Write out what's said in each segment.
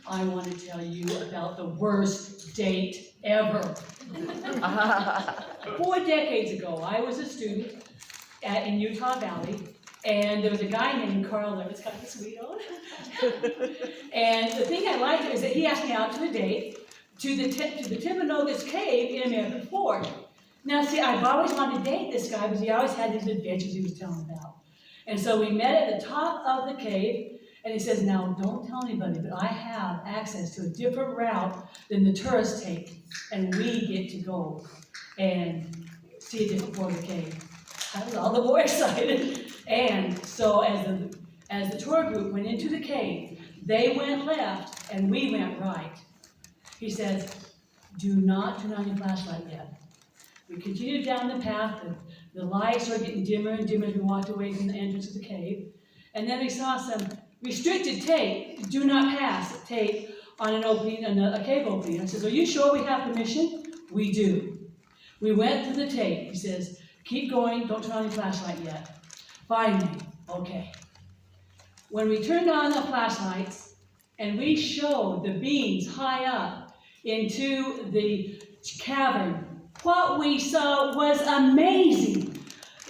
I want to tell you about the worst date ever. 4 decades ago, I was a student in Utah Valley, and there was a guy named Carl there. It's got the sweet on. And the thing I liked is that he asked me out to a date to the Timpanogos Cave in American Fork. Now, see, I've always wanted to date this guy because he always had these adventures he was telling about. And so we met at the top of the cave, and he says, now, don't tell anybody, but I have access to a different route than the tourists take, and we get to go and see a different part of the cave. I was all the more excited. And so as the tour group went into the cave, they went left, and we went right. He says, do not turn on your flashlight yet. We continued down the path, the lights started getting dimmer and dimmer as we walked away from the entrance of the cave. And then we saw some restricted tape, do not pass tape on an opening, a cave opening. I says, are you sure we have permission? We do. We went through the tape. He says, keep going, don't turn on your flashlight yet. Finally, okay. When we turned on the flashlights and we showed the beams high up into the cavern, what we saw was amazing.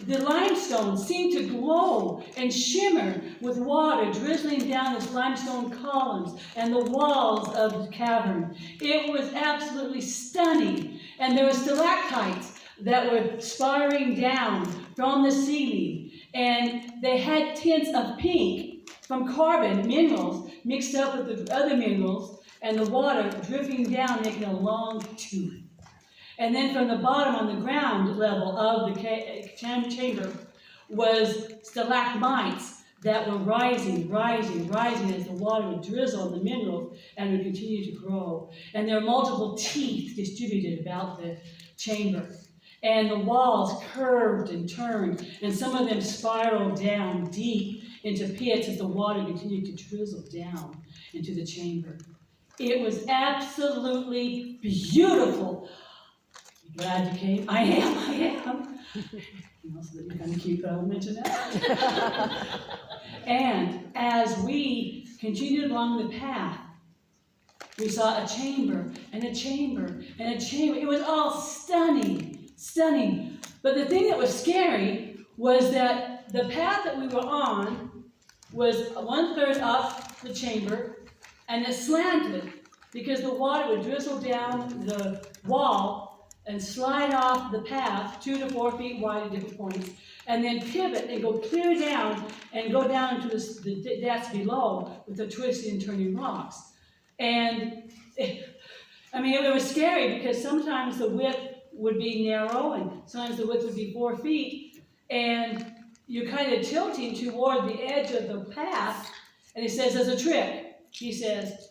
The limestone seemed to glow and shimmer with water drizzling down its limestone columns and the walls of the cavern. It was absolutely stunning. And there were stalactites that were spiraling down from the ceiling. And they had tints of pink from carbon minerals mixed up with the other minerals and the water dripping down, making a long tube. And then from the bottom on the ground level of the chamber was stalagmites that were rising as the water would drizzle on the minerals and would continue to grow. And there were multiple teeth distributed about the chamber. And the walls curved and turned, and some of them spiraled down deep into pits as the water continued to drizzle down into the chamber. It was absolutely beautiful. Glad you came. I am. You know, so that you're kind of cute, but I will mention that. And as we continued along the path, we saw a chamber, and a chamber, and a chamber. It was all stunning, stunning. But the thing that was scary was that the path that we were on was 1/3 up the chamber, and it slanted because the water would drizzle down the wall and slide off the path 2 to 4 feet wide at different points, and then pivot and go clear down and go down into the depths below with the twisting and turning rocks. And it was scary because sometimes the width would be narrow and sometimes the width would be 4 feet, and you're kind of tilting toward the edge of the path. And he says, there's a trick. He says,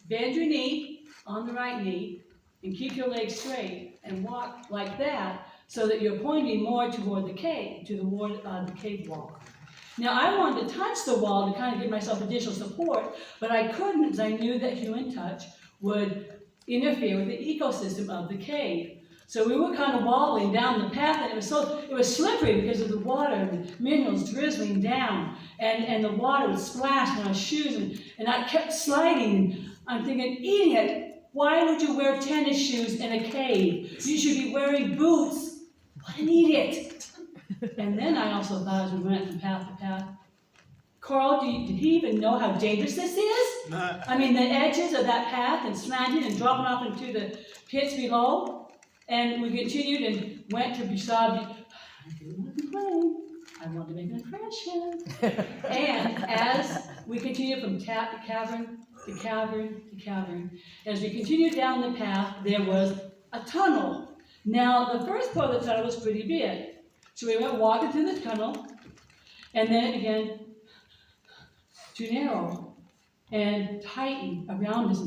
bend your knee on the right knee and keep your legs straight and walk like that so that you're pointing more toward the cave, toward the cave wall. Now, I wanted to touch the wall to kind of give myself additional support, but I couldn't because I knew that human touch would interfere with the ecosystem of the cave. So we were kind of wobbling down the path, and it was slippery because of the water and the minerals drizzling down, and the water would splash on our shoes, and I kept sliding. I'm thinking, idiot, why would you wear tennis shoes in a cave? You should be wearing boots. What an idiot. And then I also thought as we went from path to path, Carl, did he even know how dangerous this is? I mean, the edges of that path and slanting and dropping off into the pits below. And we continued and went to Bisab. I didn't want to complain. I wanted to make an impression. And as we continued from cavern to cavern to cavern, as we continued down the path, there was a tunnel. Now, the first part of the tunnel was pretty big. So we went walking through the tunnel, and then it began to narrow and tighten around us.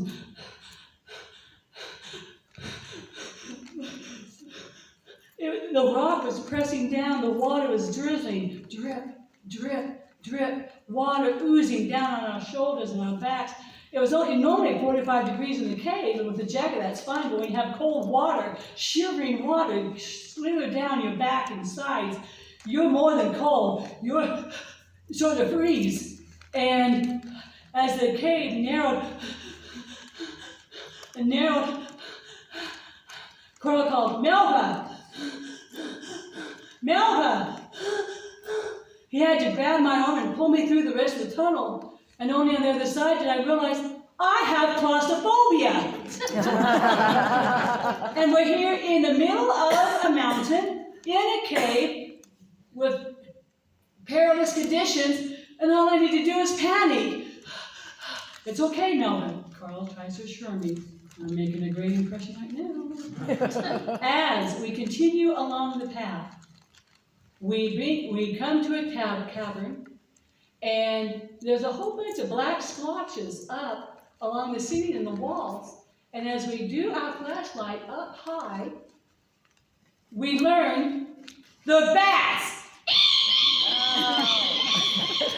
And the rock was pressing down, the water was drizzling, drip, drip, drip, water oozing down on our shoulders and our backs. It was only normally 45 degrees in the cave, and with a jacket that's fine, but when you have cold water, shivering water, slither down your back and sides, you're more than cold, you're sort of freeze. And as the cave narrowed, and narrowed. Carl called, Melva! Melva! He had to grab my arm and pull me through the rest of the tunnel. And only on the other side did I realize I have claustrophobia. And we're here in the middle of a mountain, in a cave, with perilous conditions, and all I need to do is panic. It's okay, Melvin. Carl tries to assure me. I'm making a great impression right now. As we continue along the path, we come to a cavern, and there's a whole bunch of black splotches up along the ceiling and the walls. And as we do our flashlight up high, we learn the bats.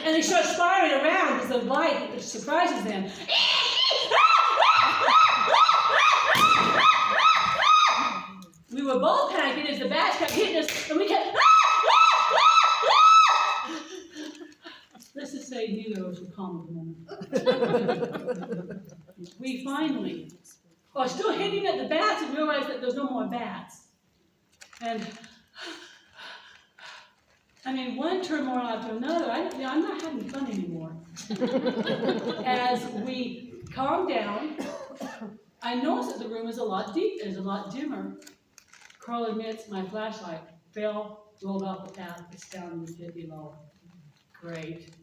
And they start spiraling around because the light surprises them. We were both panicking as the bats kept hitting us, and we kept. Let's just say neither of us were calm at the moment. We finally are still hitting at the bats and realize that there's no more bats. And I mean, one turmoil after another. I'm not having fun anymore. As we calm down, I notice that the room is a lot dimmer. Carl admits my flashlight fell, rolled off the path, it's down in the pit below. Great.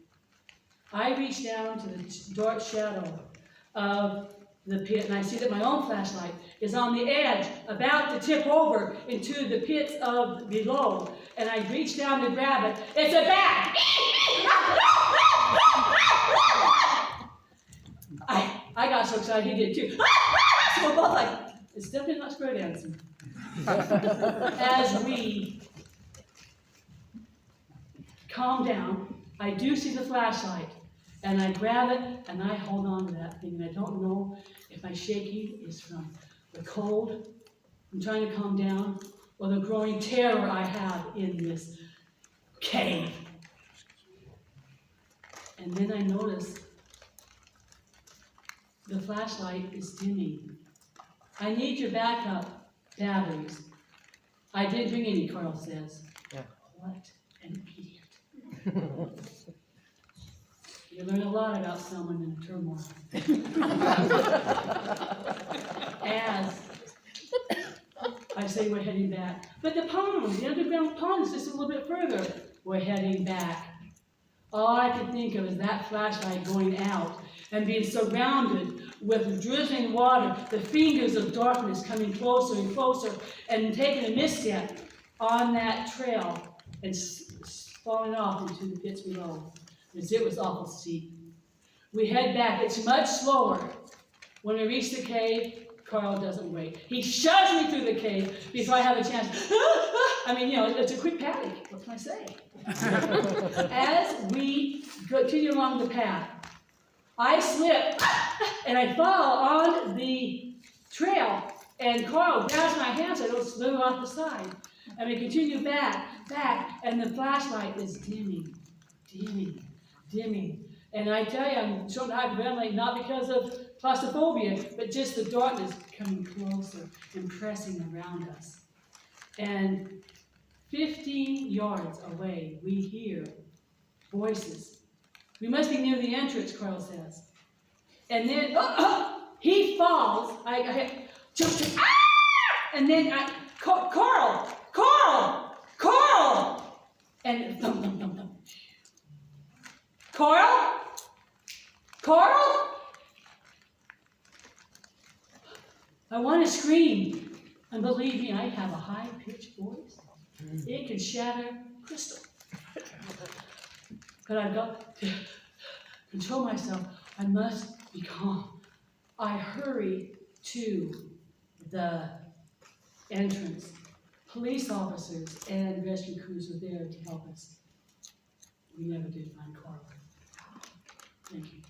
I reach down to the dark shadow of the pit, and I see that my own flashlight is on the edge, about to tip over into the pits of below. And I reach down to grab it. It's a bat! I got so excited, he did too. So we're both like, it's definitely not square dancing. As we calm down, I do see the flashlight, and I grab it, and I hold on to that thing, and I don't know if my shaking is from the cold, I'm trying to calm down, or the growing terror I have in this cave. And then I notice the flashlight is dimming. I need your backup batteries. I didn't bring any, Carl says. Yeah. What an idiot. You learn a lot about someone in turmoil. As I say, we're heading back. But the pond, the underground pond is just a little bit further. We're heading back. All I could think of is that flashlight going out and being surrounded with drizzling water, the fingers of darkness coming closer and closer, and taking a misstep on that trail and falling off into the pits below, because it was awful steep. We head back. It's much slower. When we reach the cave, Carl doesn't wait. He shoves me through the cave before I have a chance. I mean, it's a quick panic. What can I say? As we continue along the path, I slip and I fall on the trail, and Carl grabs my hand so I don't slither off the side. And we continue back, and the flashlight is dimming. And I tell you, I'm so hyperventilating, not because of claustrophobia, but just the darkness coming closer and pressing around us. And 15 yards away, we hear voices. We must be near the entrance, Carl says. And then, he falls. I jump, and then Carl! And thump, thump, thump, thump. Carl? I want to scream. And believe me, I have a high-pitched voice. It can shatter crystal. But I've got to control myself. I must be calm. I hurry to the entrance. Police officers and rescue crews were there to help us. We never did find Carl. Thank you.